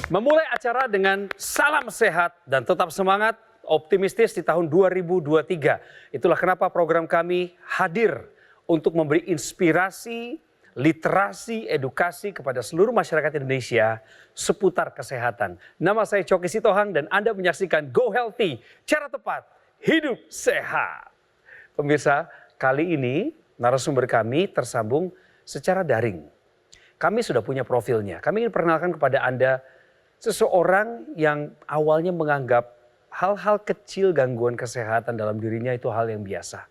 Memulai acara dengan salam sehat dan tetap semangat, optimistis di tahun 2023. Itulah kenapa program kami hadir untuk memberi inspirasi, literasi, edukasi kepada seluruh masyarakat Indonesia seputar kesehatan. Nama saya Coki Sitohang dan Anda menyaksikan Go Healthy, cara tepat, hidup sehat. Pemirsa, kali ini narasumber kami tersambung secara daring. Kami sudah punya profilnya. Kami ingin perkenalkan kepada Anda seseorang yang awalnya menganggap hal-hal kecil gangguan kesehatan dalam dirinya itu hal yang biasa.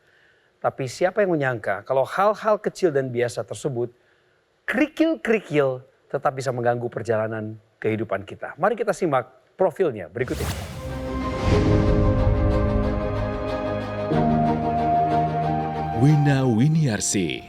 Tapi siapa yang menyangka kalau hal-hal kecil dan biasa tersebut kerikil-kerikil tetap bisa mengganggu perjalanan kehidupan kita. Mari kita simak profilnya berikut ini. Wina Winiarsi.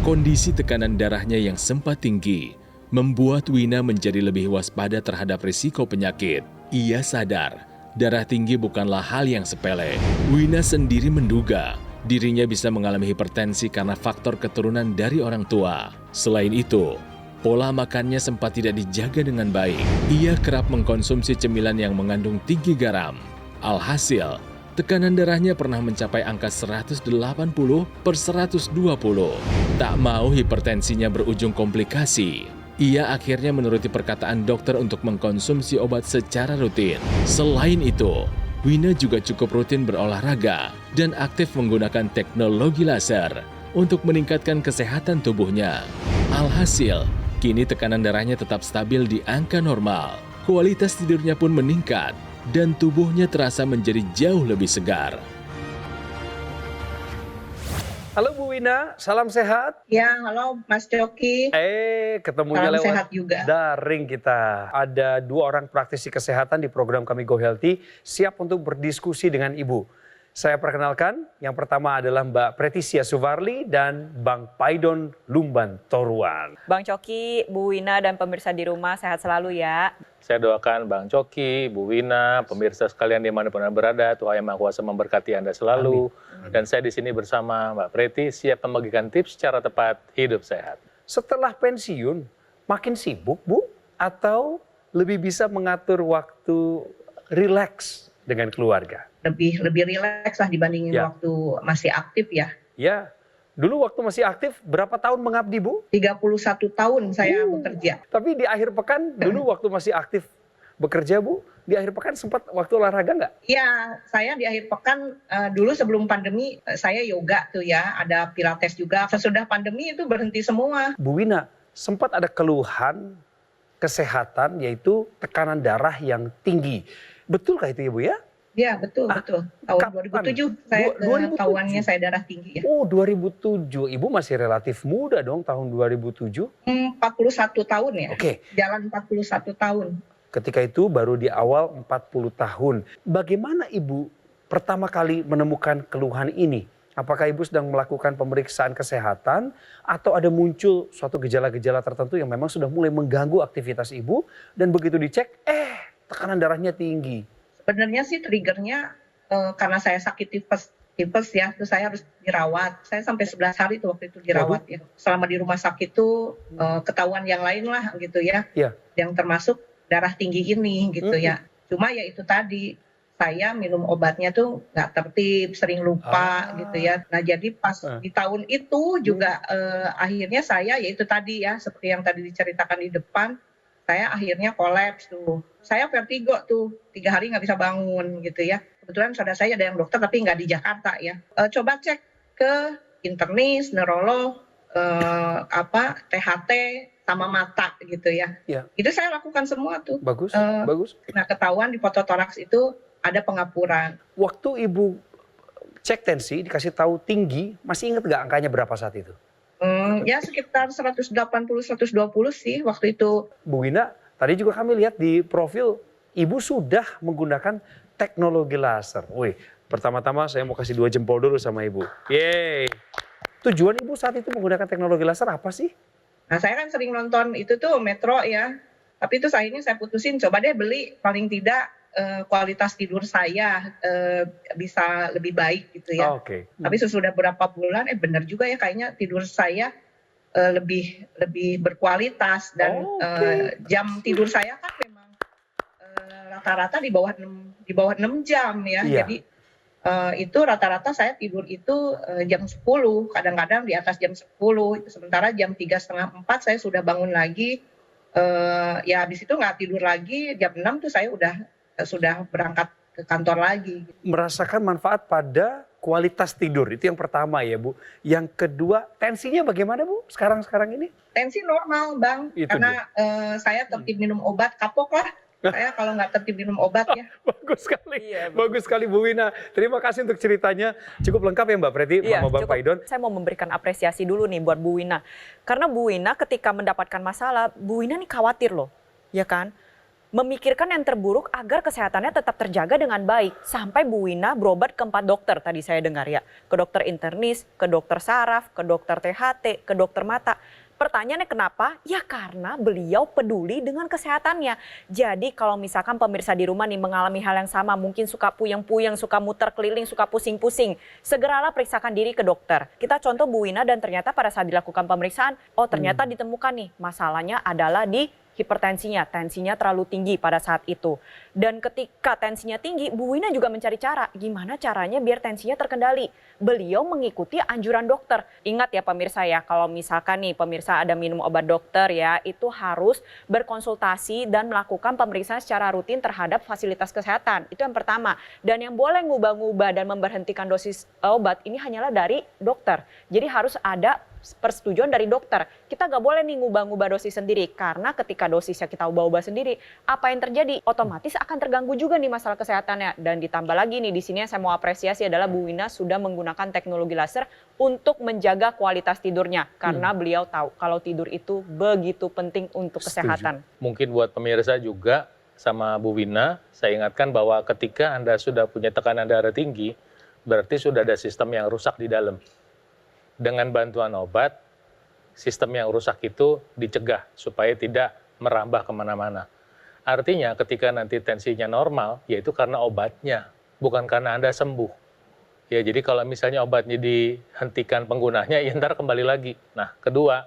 Kondisi tekanan darahnya yang sempat tinggi membuat Wina menjadi lebih waspada terhadap risiko penyakit. Ia sadar darah tinggi bukanlah hal yang sepele. Wina sendiri menduga dirinya bisa mengalami hipertensi karena faktor keturunan dari orang tua. Selain itu, pola makannya sempat tidak dijaga dengan baik. Ia kerap mengkonsumsi cemilan yang mengandung tinggi garam. Alhasil, tekanan darahnya pernah mencapai angka 180/120. Tak mau hipertensinya berujung komplikasi, ia akhirnya menuruti perkataan dokter untuk mengkonsumsi obat secara rutin. Selain itu, Wina juga cukup rutin berolahraga dan aktif menggunakan teknologi laser untuk meningkatkan kesehatan tubuhnya. Alhasil, kini tekanan darahnya tetap stabil di angka normal. Kualitas tidurnya pun meningkat dan tubuhnya terasa menjadi jauh lebih segar. Halo Bu Wina, salam sehat. Ya, halo Mas Coki. Ketemunya Salam lewat sehat juga. daring kita. Ada 2 orang praktisi kesehatan di program kami Go Healthy siap untuk berdiskusi dengan Ibu. Saya perkenalkan, yang pertama adalah Mbak Pretisia Suvarli dan Bang Paidon Lumban Toruan. Bang Coki, Bu Wina, dan pemirsa di rumah sehat selalu ya. Saya doakan Bang Coki, Bu Wina, pemirsa sekalian dimanapun Anda berada, Tuhan Yang Maha Kuasa memberkati Anda selalu. Amin. Dan saya di sini bersama Mbak Preti siap membagikan tips cara tepat hidup sehat. Setelah pensiun, makin sibuk Bu? Atau lebih bisa mengatur waktu rileks dengan keluarga? Lebih rileks lah dibandingin waktu masih aktif ya. Ya, dulu waktu masih aktif berapa tahun mengabdi Bu? 31 tahun saya bekerja. Tapi di akhir pekan dulu waktu masih aktif bekerja Bu, di akhir pekan sempat waktu olahraga nggak? Iya, saya di akhir pekan dulu sebelum pandemi saya yoga tuh ya, ada pilates juga. Sesudah pandemi itu berhenti semua. Bu Wina, sempat ada keluhan kesehatan yaitu tekanan darah yang tinggi. Betulkah itu ya Bu ya? Ya betul. Tahun 2007 saya ketahuannya saya darah tinggi ya. Oh 2007, Ibu masih relatif muda dong tahun 2007? 41 tahun ya. Oke. Jalan 41 tahun. Ketika itu baru di awal 40 tahun. Bagaimana Ibu pertama kali menemukan keluhan ini? Apakah Ibu sedang melakukan pemeriksaan kesehatan atau ada muncul suatu gejala-gejala tertentu yang memang sudah mulai mengganggu aktivitas Ibu dan begitu dicek, tekanan darahnya tinggi? Sebenarnya sih triggernya karena saya sakit tipes ya, terus saya harus dirawat. Saya sampai 11 hari tuh waktu itu dirawat ya. Selama di rumah sakit tuh ketahuan yang lain lah gitu ya. Yang termasuk darah tinggi ini gitu ya. Cuma ya itu tadi, saya minum obatnya tuh nggak tertib, sering lupa gitu ya. Nah jadi pas di tahun itu juga akhirnya saya ya itu tadi ya, seperti yang tadi diceritakan di depan, saya akhirnya kolaps tuh. Saya vertigo tuh, 3 hari nggak bisa bangun gitu ya. Kebetulan saudara saya ada yang dokter tapi nggak di Jakarta ya. Coba cek ke internis, neurolog, THT, sama mata gitu ya. Itu saya lakukan semua tuh. Bagus. Nah ketahuan di fototoraks itu ada pengapuran. Waktu Ibu cek tensi dikasih tahu tinggi, masih ingat nggak angkanya berapa saat itu? Ya sekitar 180-120 sih waktu itu. Bu Wina, tadi juga kami lihat di profil Ibu sudah menggunakan teknologi laser. Wih, pertama-tama saya mau kasih 2 jempol dulu sama Ibu. Yeay. Tujuan Ibu saat itu menggunakan teknologi laser apa sih? Nah saya kan sering nonton itu tuh Metro ya. Tapi itu akhirnya saya putusin coba deh beli, paling tidak kualitas tidur saya bisa lebih baik gitu ya. Tapi sesudah berapa bulan benar juga ya kayaknya tidur saya lebih berkualitas dan jam tidur saya kan memang rata-rata di bawah 6 jam ya. Iya. Jadi itu rata-rata saya tidur itu jam 10, kadang-kadang di atas jam 10. Sementara jam 3:30, 4 saya sudah bangun lagi. Ya habis itu nggak tidur lagi, jam 6 tuh saya sudah berangkat ke kantor lagi. Merasakan manfaat pada kualitas tidur, itu yang pertama ya Bu. Yang kedua, tensinya bagaimana Bu sekarang ini? Tensi normal Bang, Itu karena saya tertib minum obat, kapok lah. Saya kalau nggak tertib minum obat ya. Bagus sekali, Iya, bagus sekali Bu Wina. Terima kasih untuk ceritanya. Cukup lengkap ya Mbak Preti, Iya, Mama Bapak cukup. Idon. Saya mau memberikan apresiasi dulu nih buat Bu Wina. Karena Bu Wina ketika mendapatkan masalah, Bu Wina nih khawatir loh, ya kan? Memikirkan yang terburuk agar kesehatannya tetap terjaga dengan baik. Sampai Bu Wina berobat ke 4 dokter tadi saya dengar ya. Ke dokter internis, ke dokter saraf, ke dokter THT, ke dokter mata. Pertanyaannya kenapa? Ya karena beliau peduli dengan kesehatannya. Jadi kalau misalkan pemirsa di rumah nih mengalami hal yang sama, mungkin suka puyeng-puyeng, suka muter keliling, suka pusing-pusing, segeralah periksakan diri ke dokter. Kita contoh Bu Wina dan ternyata pada saat dilakukan pemeriksaan, oh ternyata ditemukan nih masalahnya adalah di hipertensinya, tensinya terlalu tinggi pada saat itu. Dan ketika tensinya tinggi, Bu Wina juga mencari cara, gimana caranya biar tensinya terkendali. Beliau mengikuti anjuran dokter. Ingat ya pemirsa ya, kalau misalkan nih pemirsa ada minum obat dokter ya, itu harus berkonsultasi dan melakukan pemeriksaan secara rutin terhadap fasilitas kesehatan. Itu yang pertama. Dan yang boleh ngubah-ngubah dan memberhentikan dosis obat ini hanyalah dari dokter. Jadi harus ada persetujuan dari dokter. Kita nggak boleh nih ngubah-ngubah dosis sendiri, karena ketika dosisnya kita ubah-ubah sendiri, apa yang terjadi? Otomatis akan terganggu juga nih masalah kesehatannya. Dan ditambah lagi nih, di sini yang saya mau apresiasi adalah Bu Wina sudah menggunakan teknologi laser untuk menjaga kualitas tidurnya, karena beliau tahu kalau tidur itu begitu penting untuk kesehatan. Mungkin buat pemirsa juga sama Bu Wina, saya ingatkan bahwa ketika Anda sudah punya tekanan darah tinggi, berarti sudah ada sistem yang rusak di dalam. Dengan bantuan obat, sistem yang rusak itu dicegah supaya tidak merambah kemana-mana. Artinya ketika nanti tensinya normal, yaitu karena obatnya, bukan karena Anda sembuh. Ya, jadi kalau misalnya obatnya dihentikan penggunanya, ya ntar kembali lagi. Nah, kedua,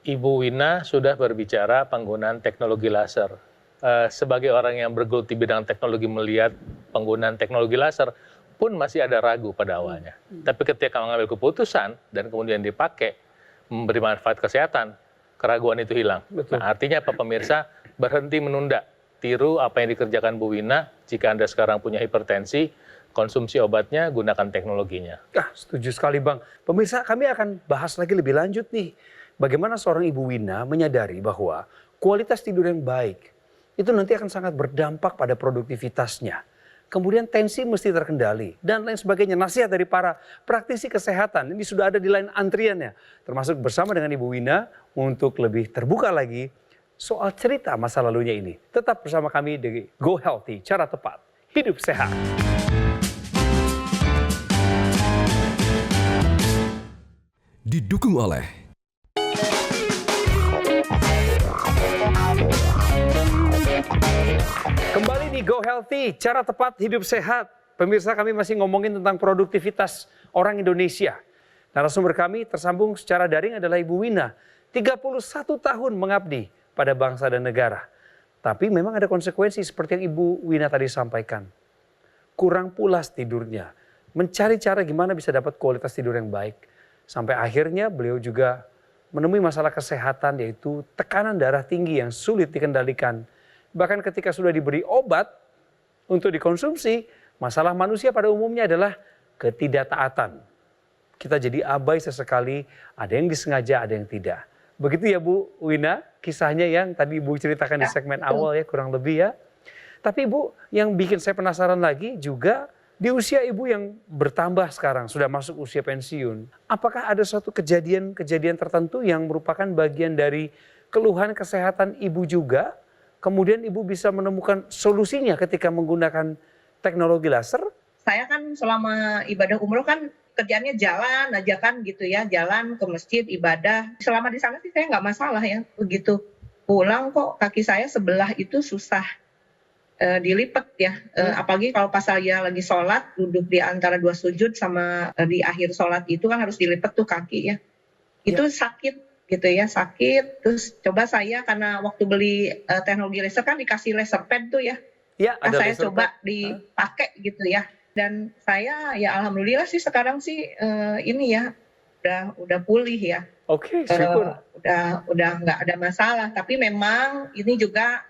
Ibu Wina sudah berbicara penggunaan teknologi laser. Sebagai orang yang bergelut di bidang teknologi melihat penggunaan teknologi laser, pun masih ada ragu pada awalnya. Tapi ketika mengambil keputusan dan kemudian dipakai, memberi manfaat kesehatan, keraguan itu hilang. Betul. Nah, artinya apa pemirsa? Berhenti menunda. Tiru apa yang dikerjakan Bu Wina. Jika Anda sekarang punya hipertensi, konsumsi obatnya, gunakan teknologinya. Setuju sekali Bang. Pemirsa, kami akan bahas lagi lebih lanjut nih. Bagaimana seorang Ibu Wina menyadari bahwa kualitas tidur yang baik itu nanti akan sangat berdampak pada produktivitasnya. Kemudian tensi mesti terkendali dan lain sebagainya. Nasihat dari para praktisi kesehatan ini sudah ada di line antriannya. Termasuk bersama dengan Ibu Wina untuk lebih terbuka lagi soal cerita masa lalunya ini. Tetap bersama kami di Go Healthy, cara tepat, hidup sehat. Didukung oleh Kembali di Go Healthy, cara tepat hidup sehat. Pemirsa, kami masih ngomongin tentang produktivitas orang Indonesia. Narasumber kami tersambung secara daring adalah Ibu Wina, 31 tahun mengabdi pada bangsa dan negara. Tapi memang ada konsekuensi seperti yang Ibu Wina tadi sampaikan. Kurang pulas tidurnya, mencari cara gimana bisa dapat kualitas tidur yang baik. Sampai akhirnya beliau juga menemui masalah kesehatan, yaitu tekanan darah tinggi yang sulit dikendalikan. Bahkan ketika sudah diberi obat untuk dikonsumsi, masalah manusia pada umumnya adalah ketidaktaatan. Kita jadi abai sesekali, ada yang disengaja, ada yang tidak. Begitu ya Bu Wina, kisahnya yang tadi Ibu ceritakan di segmen awal ya, kurang lebih ya. Tapi Ibu, yang bikin saya penasaran lagi juga, di usia Ibu yang bertambah sekarang, sudah masuk usia pensiun, apakah ada suatu kejadian-kejadian tertentu yang merupakan bagian dari keluhan kesehatan Ibu juga? Kemudian Ibu bisa menemukan solusinya ketika menggunakan teknologi laser? Saya kan selama ibadah umroh kan kerjaannya jalan aja kan gitu ya, jalan ke masjid, ibadah. Selama di sana sih saya nggak masalah ya. Begitu pulang kok kaki saya sebelah itu susah dilipat ya. Apalagi kalau pas saya lagi sholat, duduk di antara dua sujud sama di akhir sholat itu kan harus dilipat tuh kaki ya. itu sakit gitu ya, sakit. Terus coba saya karena waktu beli teknologi laser kan dikasih laser pad tuh ya. Ya, Nah, ada saya laser coba pad. dipakai gitu ya. Dan saya ya alhamdulillah sih sekarang sih ini ya udah pulih ya. Oke, syukur. Udah nggak ada masalah. Tapi memang ini juga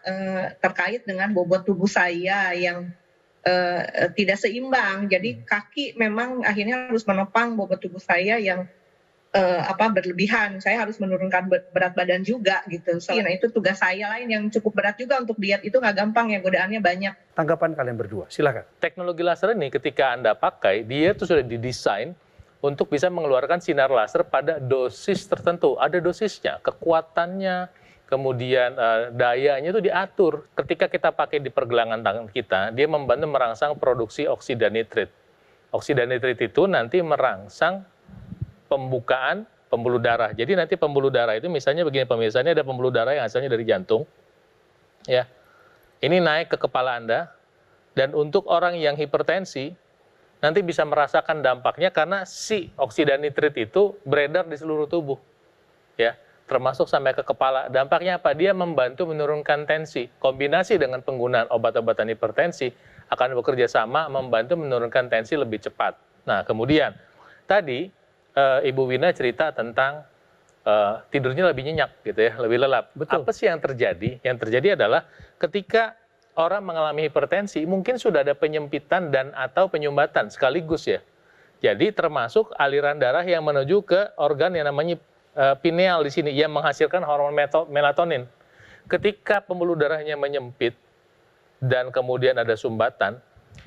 terkait dengan bobot tubuh saya yang tidak seimbang. Jadi kaki memang akhirnya harus menopang bobot tubuh saya yang berlebihan. Saya harus menurunkan berat badan juga gitu. Nah itu tugas saya lain yang cukup berat juga untuk diet itu nggak gampang ya, godaannya banyak. Tanggapan kalian berdua, silakan. Teknologi laser ini ketika Anda pakai, dia itu sudah didesain untuk bisa mengeluarkan sinar laser pada dosis tertentu. Ada dosisnya, kekuatannya, kemudian dayanya itu diatur. Ketika kita pakai di pergelangan tangan kita, dia membantu merangsang produksi oksida nitrit. Oksida nitrit itu nanti merangsang pembukaan pembuluh darah. Jadi nanti pembuluh darah itu misalnya begini pemirsa, ini ada pembuluh darah yang asalnya dari jantung. Ya. Ini naik ke kepala Anda, dan untuk orang yang hipertensi, nanti bisa merasakan dampaknya karena si oksida nitrit itu beredar di seluruh tubuh. Ya, termasuk sampai ke kepala. Dampaknya apa? Dia membantu menurunkan tensi. Kombinasi dengan penggunaan obat-obatan hipertensi akan bekerja sama membantu menurunkan tensi lebih cepat. Nah, kemudian tadi Ibu Wina cerita tentang tidurnya lebih nyenyak gitu ya, lebih lelap. Betul. Apa sih yang terjadi? Yang terjadi adalah ketika orang mengalami hipertensi, mungkin sudah ada penyempitan dan atau penyumbatan sekaligus ya. Jadi termasuk aliran darah yang menuju ke organ yang namanya pineal di sini yang menghasilkan hormon melatonin. Ketika pembuluh darahnya menyempit dan kemudian ada sumbatan,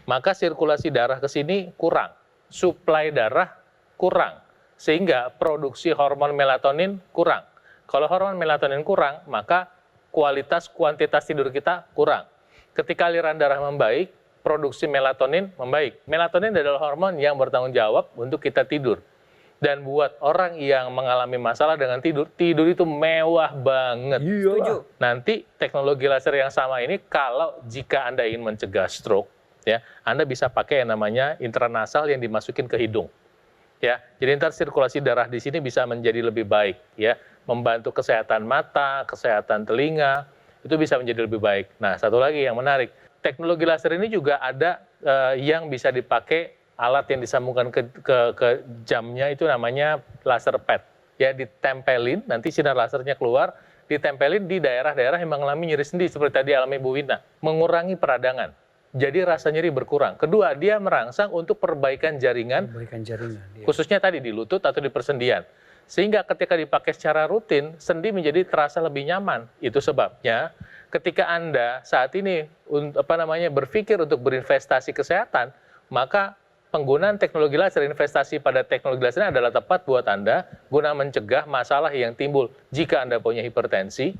maka sirkulasi darah ke sini kurang, suplai darah kurang, sehingga produksi hormon melatonin kurang. Kalau hormon melatonin kurang, maka kuantitas tidur kita kurang. Ketika aliran darah membaik, produksi melatonin membaik. Melatonin adalah hormon yang bertanggung jawab untuk kita tidur. Dan buat orang yang mengalami masalah dengan tidur, tidur itu mewah banget. Iyalah. Nanti teknologi laser yang sama ini, kalau jika Anda ingin mencegah stroke, ya, Anda bisa pakai yang namanya intranasal yang dimasukin ke hidung. Ya, jadi ntar sirkulasi darah di sini bisa menjadi lebih baik, ya, membantu kesehatan mata, kesehatan telinga, itu bisa menjadi lebih baik. Nah, satu lagi yang menarik, teknologi laser ini juga ada yang bisa dipakai alat yang disambungkan ke jamnya, itu namanya laser pad. Ya, ditempelin, nanti sinar lasernya keluar, ditempelin di daerah-daerah yang mengalami nyeri sendi seperti tadi alami Bu Wina, mengurangi peradangan. Jadi rasa nyeri berkurang. Kedua, dia merangsang untuk perbaikan jaringan, Ya. khususnya tadi di lutut atau di persendian. Sehingga ketika dipakai secara rutin, sendi menjadi terasa lebih nyaman. Itu sebabnya ketika Anda saat ini berpikir untuk berinvestasi kesehatan, maka penggunaan teknologi laser, investasi pada teknologi laser adalah tepat buat Anda guna mencegah masalah yang timbul jika Anda punya hipertensi,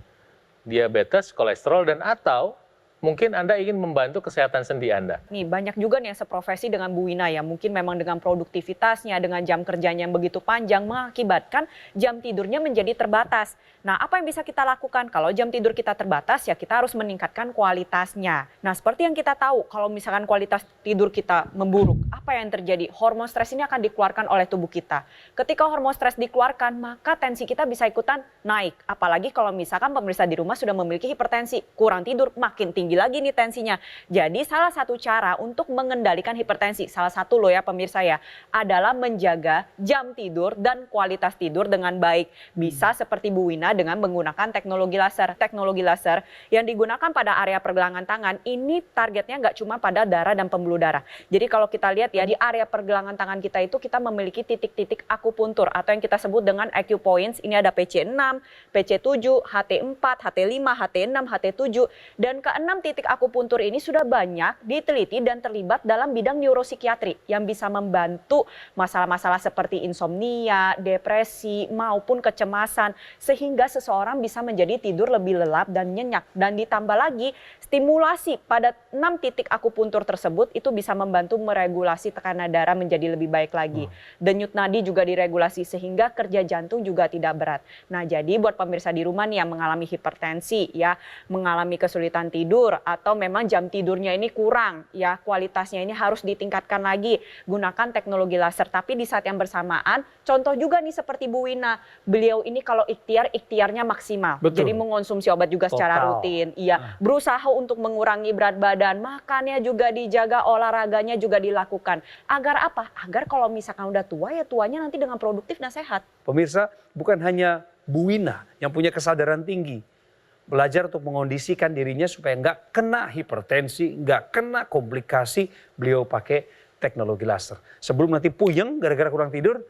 diabetes, kolesterol, dan atau mungkin Anda ingin membantu kesehatan sendi Anda. Nih banyak juga nih yang seprofesi dengan Bu Wina ya, mungkin memang dengan produktivitasnya, dengan jam kerjanya yang begitu panjang mengakibatkan jam tidurnya menjadi terbatas. Nah, apa yang bisa kita lakukan? Kalau jam tidur kita terbatas ya kita harus meningkatkan kualitasnya. Nah, seperti yang kita tahu, kalau misalkan kualitas tidur kita memburuk, apa yang terjadi? Hormon stres ini akan dikeluarkan oleh tubuh kita. Ketika hormon stres dikeluarkan, maka tensi kita bisa ikutan naik. Apalagi kalau misalkan pemirsa di rumah sudah memiliki hipertensi, kurang tidur, makin tinggi lagi nih tensinya. Jadi salah satu cara untuk mengendalikan hipertensi, salah satu loh ya pemirsa ya, adalah menjaga jam tidur dan kualitas tidur dengan baik. Bisa seperti Bu Wina dengan menggunakan teknologi laser. Teknologi laser yang digunakan pada area pergelangan tangan ini targetnya nggak cuma pada darah dan pembuluh darah. Jadi kalau kita lihat ya di area pergelangan tangan kita itu kita memiliki titik-titik akupuntur atau yang kita sebut dengan acupoints. Ini ada PC6, PC7, HT4, HT5, HT6, HT7 dan ke-6 titik akupuntur ini sudah banyak diteliti dan terlibat dalam bidang neuropsikiatri yang bisa membantu masalah-masalah seperti insomnia, depresi maupun kecemasan sehingga seseorang bisa menjadi tidur lebih lelap dan nyenyak. Dan ditambah lagi stimulasi pada 6 titik akupuntur tersebut itu bisa membantu meregulasi tekanan darah menjadi lebih baik lagi. Denyut nadi juga diregulasi sehingga kerja jantung juga tidak berat. Nah, jadi buat pemirsa di rumah nih yang mengalami hipertensi ya, mengalami kesulitan tidur tidur atau memang jam tidurnya ini kurang ya, kualitasnya ini harus ditingkatkan lagi, gunakan teknologi laser. Tapi di saat yang bersamaan, contoh juga nih seperti Bu Wina, beliau ini kalau ikhtiarnya maksimal. Betul. Jadi mengonsumsi obat juga secara Total. rutin. Iya, berusaha untuk mengurangi berat badan, makannya juga dijaga, olahraganya juga dilakukan. Agar apa? Agar kalau misalkan udah tua ya tuanya nanti dengan produktif dan sehat. Pemirsa, bukan hanya Bu Wina yang punya kesadaran tinggi. Belajar untuk mengondisikan dirinya supaya nggak kena hipertensi, nggak kena komplikasi, beliau pakai teknologi laser. Sebelum nanti puyeng gara-gara kurang tidur,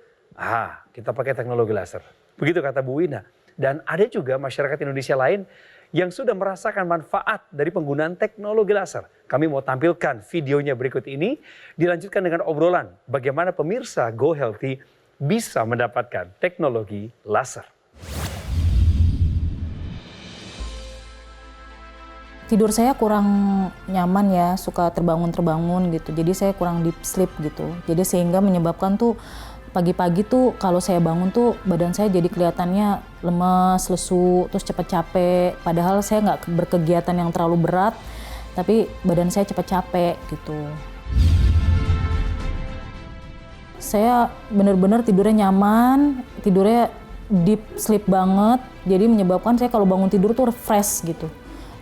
kita pakai teknologi laser. Begitu kata Bu Wina. Dan ada juga masyarakat Indonesia lain yang sudah merasakan manfaat dari penggunaan teknologi laser. Kami mau tampilkan videonya berikut ini, dilanjutkan dengan obrolan bagaimana pemirsa Go Healthy bisa mendapatkan teknologi laser. Tidur saya kurang nyaman ya, suka terbangun-terbangun gitu. Jadi saya kurang deep sleep gitu. Jadi sehingga menyebabkan tuh pagi-pagi tuh kalau saya bangun tuh badan saya jadi kelihatannya lemas, lesu, terus cepat capek. Padahal saya nggak berkegiatan yang terlalu berat, tapi badan saya cepat capek gitu. Saya benar-benar tidurnya nyaman, tidurnya deep sleep banget. Jadi menyebabkan saya kalau bangun tidur tuh fresh gitu.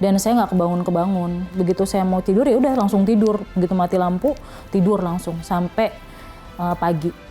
Dan saya nggak kebangun-kebangun. Begitu saya mau tidur ya udah langsung tidur. Begitu mati lampu tidur langsung sampai pagi.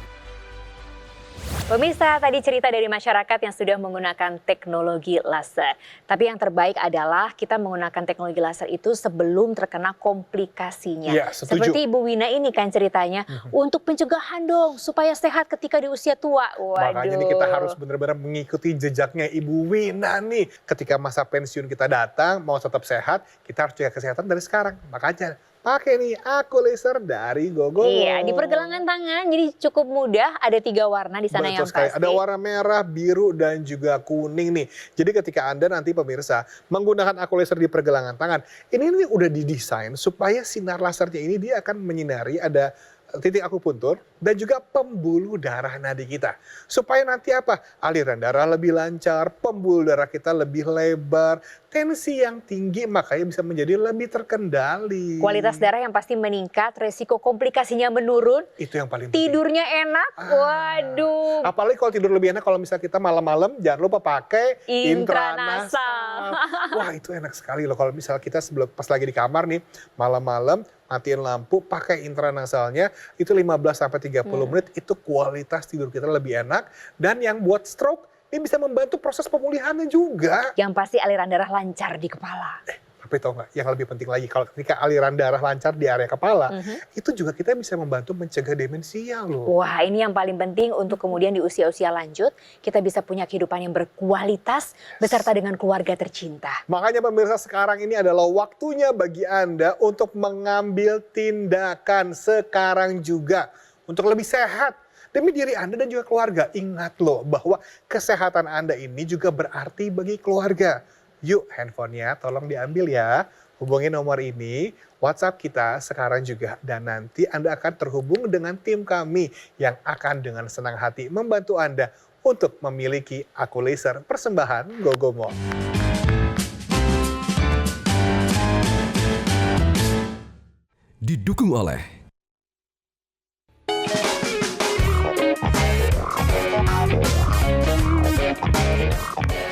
Pemirsa, tadi cerita dari masyarakat yang sudah menggunakan teknologi laser. Tapi yang terbaik adalah kita menggunakan teknologi laser itu sebelum terkena komplikasinya. Ya, setuju. Seperti Ibu Wina ini kan ceritanya, untuk pencegahan dong supaya sehat ketika di usia tua. Waduh. Makanya nih kita harus benar-benar mengikuti jejaknya Ibu Wina nih. Ketika masa pensiun kita datang, mau tetap sehat, kita harus jaga kesehatan dari sekarang. Makanya pakai nih Aku Laser dari GoGo. Iya, di pergelangan tangan jadi cukup mudah. Ada 3 warna di sana yang sekali. pasti. Ada warna merah, biru, dan juga kuning nih. Jadi ketika Anda nanti pemirsa menggunakan Aku Laser di pergelangan tangan, ini udah didesain supaya sinar lasernya ini dia akan menyinari ada titik akupuntur dan juga pembuluh darah nadi kita. Supaya nanti apa? Aliran darah lebih lancar, pembuluh darah kita lebih lebar, tensi yang tinggi makanya bisa menjadi lebih terkendali. Kualitas darah yang pasti meningkat, resiko komplikasinya menurun. Itu yang paling penting. Tidurnya enak, waduh. Apalagi kalau tidur lebih enak kalau misalnya kita malam-malam jangan lupa pakai Intranasal. Wah itu enak sekali loh kalau misalnya kita sebelum pas lagi di kamar nih malam-malam matiin lampu pakai intranasalnya itu 15-30 menit itu kualitas tidur kita lebih enak dan yang buat stroke ini bisa membantu proses pemulihannya juga. Yang pasti aliran darah lancar di kepala. Tapi tau nggak, yang lebih penting lagi kalau ketika aliran darah lancar di area kepala, itu juga kita bisa membantu mencegah demensia loh. Wah, ini yang paling penting untuk kemudian di usia-usia lanjut, kita bisa punya kehidupan yang berkualitas beserta dengan keluarga tercinta. Makanya pemirsa sekarang ini adalah waktunya bagi Anda untuk mengambil tindakan sekarang juga. Untuk lebih sehat. Demi diri Anda dan juga keluarga. Ingat loh bahwa kesehatan Anda ini juga berarti bagi keluarga. Yuk handphonenya tolong diambil ya. Hubungi nomor ini, WhatsApp kita sekarang juga. Dan nanti Anda akan terhubung dengan tim kami yang akan dengan senang hati membantu Anda untuk memiliki Aku Laser persembahan GoGo Mall. Didukung oleh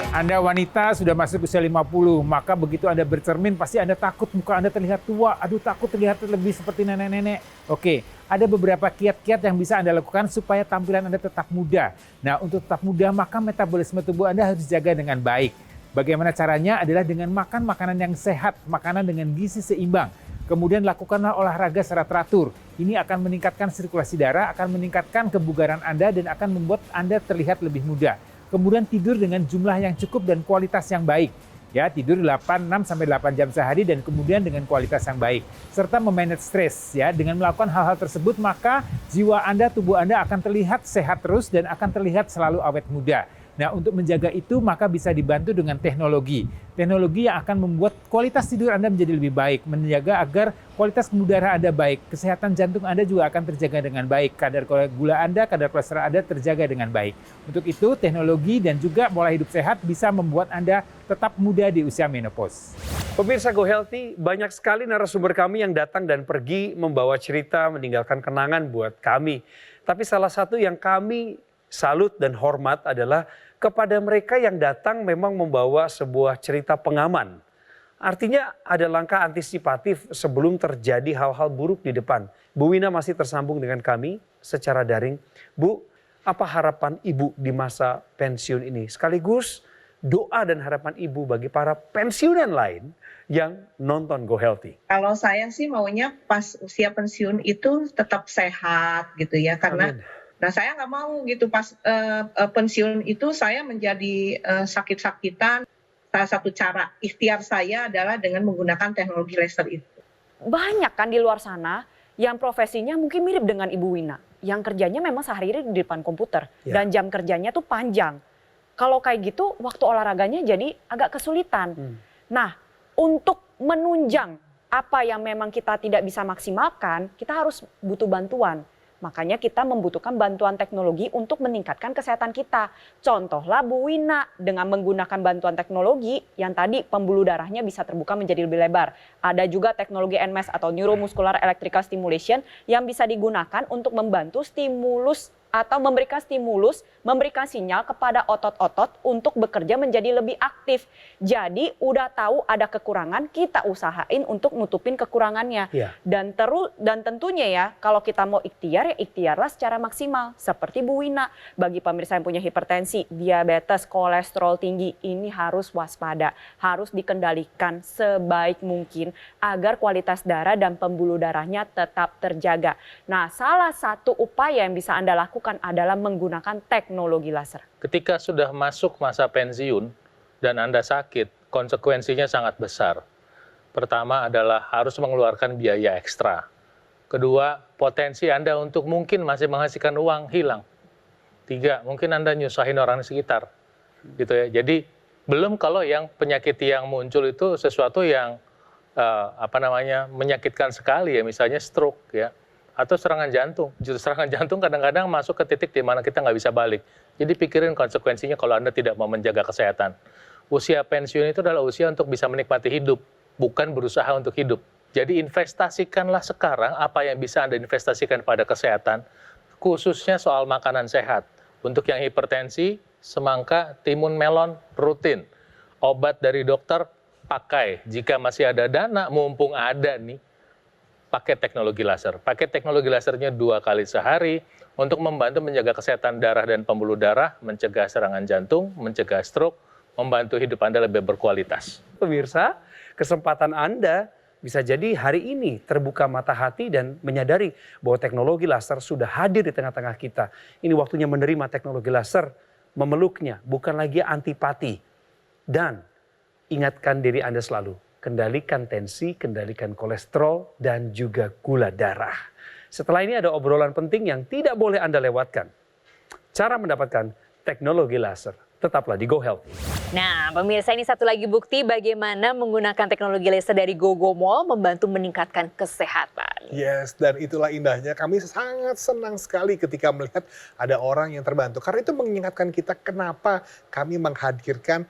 Anda wanita sudah masuk usia 50, maka begitu Anda bercermin pasti Anda takut muka Anda terlihat tua. Aduh takut terlihat lebih seperti nenek-nenek. Oke, ada beberapa kiat-kiat yang bisa Anda lakukan supaya tampilan Anda tetap muda. Nah untuk tetap muda maka metabolisme tubuh Anda harus dijaga dengan baik. Bagaimana caranya adalah dengan makan makanan yang sehat, makanan dengan gizi seimbang. Kemudian lakukanlah olahraga secara teratur. Ini akan meningkatkan sirkulasi darah, akan meningkatkan kebugaran Anda dan akan membuat Anda terlihat lebih muda. Kemudian tidur dengan jumlah yang cukup dan kualitas yang baik. Ya, tidur 6-8 jam sehari dan kemudian dengan kualitas yang baik. Serta memanage stres ya. Dengan melakukan hal-hal tersebut maka jiwa Anda, tubuh Anda akan terlihat sehat terus dan akan terlihat selalu awet muda. Nah, untuk menjaga itu maka bisa dibantu dengan teknologi. Teknologi yang akan membuat kualitas tidur Anda menjadi lebih baik, menjaga agar kualitas udara Anda baik, kesehatan jantung Anda juga akan terjaga dengan baik, kadar gula Anda, kadar kolesterol Anda terjaga dengan baik. Untuk itu, teknologi dan juga pola hidup sehat bisa membuat Anda tetap muda di usia menopause. Pemirsa Go Healthy, banyak sekali narasumber kami yang datang dan pergi membawa cerita, meninggalkan kenangan buat kami. Tapi salah satu yang kami salut dan hormat adalah kepada mereka yang datang memang membawa sebuah cerita pengaman. Artinya ada langkah antisipatif sebelum terjadi hal-hal buruk di depan. Bu Wina masih tersambung dengan kami secara daring. Bu, apa harapan Ibu di masa pensiun ini? Sekaligus doa dan harapan Ibu bagi para pensiunan lain yang nonton Go Healthy. Kalau saya sih maunya pas usia pensiun itu tetap sehat gitu ya, karena nah saya nggak mau gitu pas pensiun itu saya menjadi sakit-sakitan. Salah satu cara ikhtiar saya adalah dengan menggunakan teknologi laser itu. Banyak kan di luar sana yang profesinya mungkin mirip dengan Ibu Wina, yang kerjanya memang sehari-hari di depan komputer dan jam kerjanya tuh panjang. Kalau kayak gitu waktu olahraganya jadi agak kesulitan. Nah, untuk menunjang apa yang memang kita tidak bisa maksimalkan, kita harus butuh bantuan. Makanya kita membutuhkan bantuan teknologi untuk meningkatkan kesehatan kita. Contohlah Bu Wina dengan menggunakan bantuan teknologi yang tadi pembuluh darahnya bisa terbuka menjadi lebih lebar. Ada juga teknologi NMS atau Neuromuscular Electrical Stimulation yang bisa digunakan untuk membantu stimulus atau memberikan stimulus, memberikan sinyal kepada otot-otot untuk bekerja menjadi lebih aktif. Jadi udah tahu ada kekurangan, kita usahain untuk nutupin kekurangannya. Dan tentunya ya, kalau kita mau ikhtiar ya ikhtiarlah secara maksimal. Seperti Bu Wina, bagi pemirsa yang punya hipertensi, diabetes, kolesterol tinggi, ini harus waspada, harus dikendalikan sebaik mungkin agar kualitas darah dan pembuluh darahnya tetap terjaga. Nah, salah satu upaya yang bisa Anda lakukan adalah menggunakan teknologi laser. Ketika sudah masuk masa pensiun dan Anda sakit, konsekuensinya sangat besar. Pertama adalah harus mengeluarkan biaya ekstra. Kedua, potensi Anda untuk mungkin masih menghasilkan uang hilang. Tiga, mungkin Anda nyusahin orang di sekitar. Gitu ya. Jadi belum kalau yang penyakit yang muncul itu sesuatu yang menyakitkan sekali ya, misalnya stroke ya. Atau serangan jantung. Justru serangan jantung kadang-kadang masuk ke titik di mana kita nggak bisa balik. Jadi pikirin konsekuensinya kalau Anda tidak mau menjaga kesehatan. Usia pensiun itu adalah usia untuk bisa menikmati hidup, bukan berusaha untuk hidup. Jadi investasikanlah sekarang apa yang bisa Anda investasikan pada kesehatan, khususnya soal makanan sehat. Untuk yang hipertensi, semangka, timun, melon, rutin. Obat dari dokter, pakai. Jika masih ada dana, mumpung ada nih, pakai teknologi laser. Pakai teknologi lasernya 2 kali sehari untuk membantu menjaga kesehatan darah dan pembuluh darah, mencegah serangan jantung, mencegah stroke, membantu hidup Anda lebih berkualitas. Pemirsa, kesempatan Anda bisa jadi hari ini terbuka mata hati dan menyadari bahwa teknologi laser sudah hadir di tengah-tengah kita. Ini waktunya menerima teknologi laser, memeluknya, bukan lagi antipati. Dan ingatkan diri Anda selalu, kendalikan tensi, kendalikan kolesterol, dan juga gula darah. Setelah ini ada obrolan penting yang tidak boleh Anda lewatkan. Cara mendapatkan teknologi laser. Tetaplah di Go Healthy. Nah, pemirsa, ini satu lagi bukti bagaimana menggunakan teknologi laser dari GoGoMall membantu meningkatkan kesehatan. Yes, dan itulah indahnya. Kami sangat senang sekali ketika melihat ada orang yang terbantu. Karena itu mengingatkan kita kenapa kami menghadirkan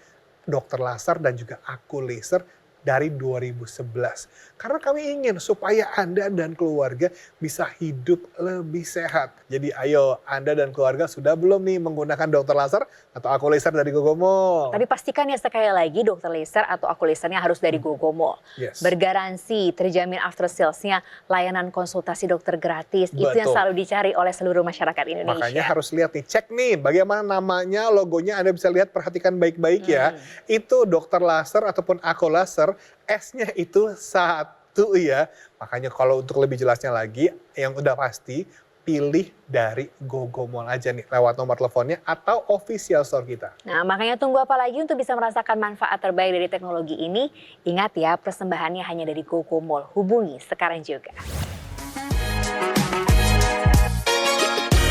dokter laser dan juga aku laser dari 2011. Karena kami ingin supaya Anda dan keluarga bisa hidup lebih sehat. Jadi ayo Anda dan keluarga sudah belum nih menggunakan dokter laser atau aku laser dari GoGoMall? Tapi pastikan ya sekali lagi dokter laser atau aku lasernya harus dari GoGoMall. Yes. Bergaransi, terjamin after sales-nya, layanan konsultasi dokter gratis. Itu yang selalu dicari oleh seluruh masyarakat Indonesia. Makanya harus lihat nih, cek nih bagaimana namanya, logonya Anda bisa lihat, perhatikan baik-baik ya. Itu dokter laser ataupun aku laser, S-nya itu 1 ya. Makanya kalau untuk lebih jelasnya lagi, yang udah pasti pilih dari GoGoMall aja nih lewat nomor teleponnya atau official store kita. Nah, makanya tunggu apa lagi untuk bisa merasakan manfaat terbaik dari teknologi ini? Ingat ya, persembahannya hanya dari GoGoMall. Hubungi sekarang juga.